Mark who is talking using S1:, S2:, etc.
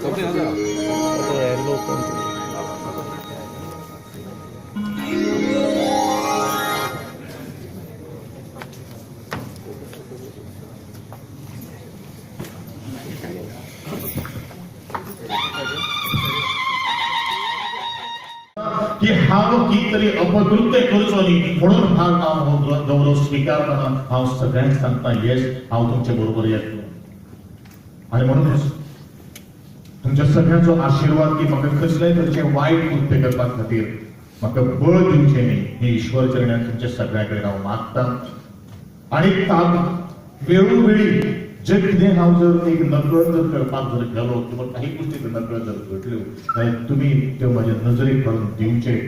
S1: की हांव कितें तरी अपकृत्य करचो न्ही म्हणून हांव गौरव स्वीकारताना हांव सगळ्यांक सांगता येस हांव तुमचे बरोबर येतलो आनी म्हणूनच तुमच्या सगळ्यांचो आशीर्वाद की म्हाका कसलेय तरेचे वायट कृत्य करपा खातीर म्हाका बळ दिवचें न्ही हे ईश्वर चरणांत तुमच्या सगळ्यां कडेन हांव मागतां आनी वेळोवेळी जे कितें हांव जर एक नकळत जर करपाक जर गेलो किंवा काही गोष्टी जर नकळत जर घडल्यो जाल्यार तुमी त्यो म्हज्या नजरेक काडून दिवचे